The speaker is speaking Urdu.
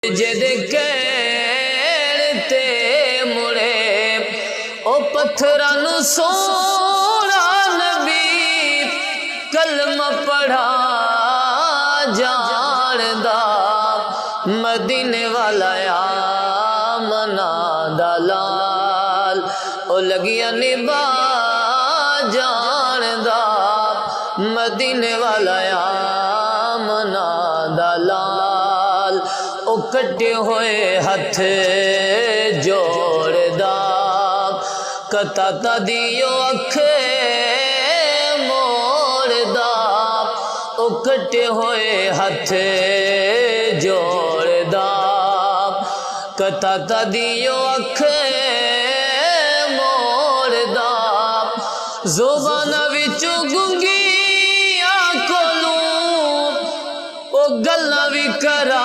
جد کہتے مڑے او پتھراں نو سونا نبی کلمہ پڑھا جاندا مدینے والا یا منا دلال او لگیا نبا جاندا مدینے والا یا منا دلال او کٹے ہوئے ہتھ جوڑدا کتا تا دیو اکھ موڑدا او کٹے ہوئے ہتھ جوڑدا کتا تا دیو اکھ موڑدا زبان وچوں گنگیاں کولوں او گلاں وی کرا